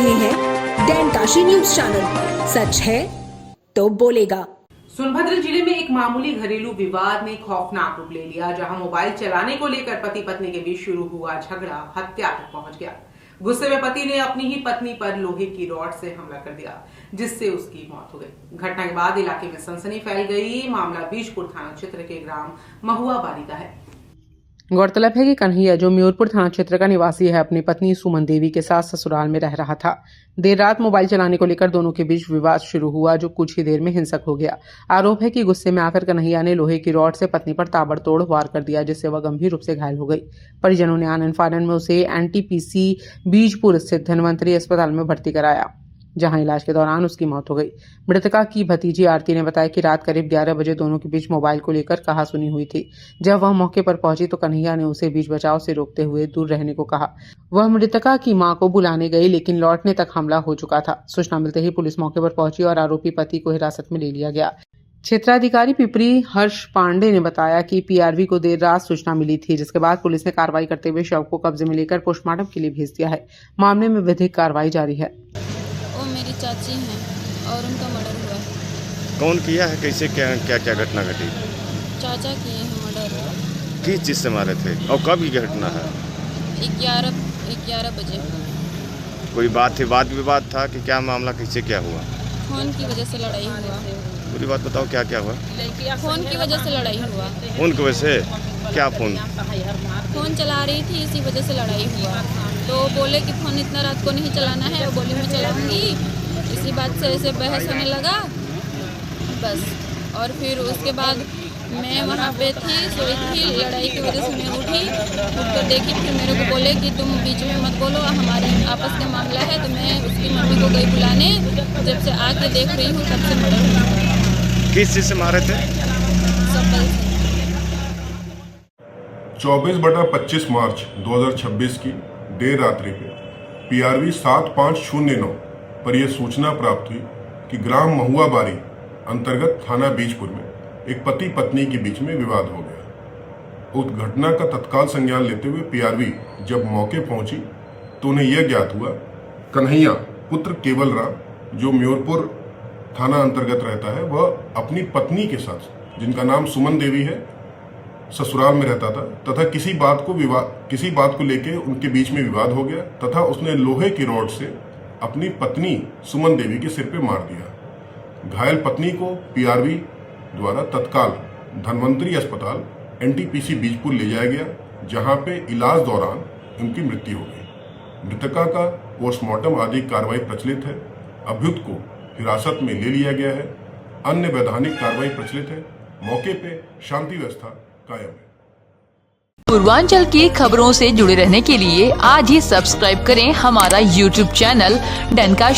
रहे हैं डैनकाशी news channel, सच है तो बोलेगा। सोनभद्र जिले में एक मामूली घरेलू विवाद ने खौफनाक रूप ले लिया, जहां मोबाइल चलाने को लेकर पति पत्नी के बीच शुरू हुआ झगड़ा हत्या तक पहुंच गया। गुस्से में पति ने अपनी ही पत्नी पर लोहे की रॉड से हमला कर दिया, जिससे उसकी मौत हो गई। घटना के बाद इलाके में सनसनी फैल गई। मामला बीजपुर थाना क्षेत्र के ग्राम महुआ बारी का है। गौरतलब है कि कन्हैया, जो म्योरपुर थाना क्षेत्र का निवासी है, अपनी पत्नी सुमन देवी के साथ ससुराल में रह रहा था। देर रात मोबाइल चलाने को लेकर दोनों के बीच विवाद शुरू हुआ, जो कुछ ही देर में हिंसक हो गया। आरोप है कि गुस्से में आकर कन्हैया ने लोहे की रॉड से पत्नी पर ताबड़तोड़ वार कर दिया, जिससे वह गंभीर रूप से घायल हो गई। परिजनों ने आनन फानन में उसे एनटीपीसी बीजपुर स्थित धन्वंतरी अस्पताल में भर्ती कराया, जहां इलाज के दौरान उसकी मौत हो गई। मृतका की भतीजी आरती ने बताया कि रात करीब 11 बजे दोनों के बीच मोबाइल को लेकर कहासुनी हुई थी। जब वह मौके पर पहुंची तो कन्हैया ने उसे बीच बचाव से रोकते हुए दूर रहने को कहा। वह मृतका की मां को बुलाने गई, लेकिन लौटने तक हमला हो चुका था। सूचना मिलते ही पुलिस मौके पर पहुंची और आरोपी पति को हिरासत में ले लिया गया। क्षेत्राधिकारी पिपरी हर्ष पांडे ने बताया कि पीआरवी को देर रात सूचना मिली थी, जिसके बाद पुलिस ने कार्रवाई करते हुए शव को कब्जे में लेकर पोस्टमार्टम के लिए भेज दिया है। मामले में विधिक कार्रवाई जारी है। वो मेरी चाची हैं और उनका मर्डर हुआ। कौन किया है, कैसे, क्या क्या घटना घटी? चाचा किए हैं मर्डर। किस चीज़ से मारे थे और कब की घटना है? 11 बजे। कोई बात थी, वाद विवाद था कि क्या मामला, कैसे क्या हुआ? फोन की वजह से लड़ाई हुआ। पूरी बात बताओ, क्या क्या हुआ? फोन की वजह से लड़ाई हुआ। फोन की वजह से? क्या फोन चला रही थी, इसी वजह से लड़ाई हुआ। तो बोले कि फोन इतना रात को नहीं चलाना है, और बोली मैं चलाऊंगी। इसी बात से ऐसे बहस होने लगा बस। और फिर उसके बाद मैं वहाँ पे थी, सोई थी। लड़ाई की वजह से मैं उठकर देखी, फिर मेरे को बोले कि तुम बीच में मत बोलो, हमारे आपस का मामला है। तो मैं उसकी मम्मी को गई बुलाने। जब से आके देख रही हूँ तब से मर्डर। किस चीज़ से मारे थे? सफल से। 24/25 मार्च 2026 की देर रात्रि पे पीआरवी 7509 पर यह सूचना प्राप्त हुई कि ग्राम महुआ बारी अंतर्गत थाना बीजपुर में एक पति पत्नी के बीच में विवाद हो गया। उस घटना का तत्काल संज्ञान लेते हुए पीआरवी जब मौके पहुंची तो उन्हें यह ज्ञात हुआ कन्हैया पुत्र केवल राम, जो म्योरपुर थाना अंतर्गत रहता है, वह अपनी पत्नी के साथ, जिनका नाम सुमन देवी है, ससुराल में रहता था तथा किसी बात को लेके उनके बीच में विवाद हो गया तथा उसने लोहे की रॉड से अपनी पत्नी सुमन देवी के सिर पे मार दिया। घायल पत्नी को पीआरवी द्वारा तत्काल धन्वंतरी अस्पताल एनटीपीसी बीजपुर ले जाया गया, जहां पे इलाज दौरान उनकी मृत्यु हो गई। मृतका का पोस्टमार्टम आदि कार्रवाई प्रचलित है। अभियुक्त को हिरासत में ले लिया गया है। अन्य वैधानिक कार्रवाई प्रचलित है। मौके पे शांति व्यवस्था कायम है। पूर्वांचल की खबरों से जुड़े रहने के लिए आज ही सब्सक्राइब करें हमारा YouTube चैनल डैनकाशी।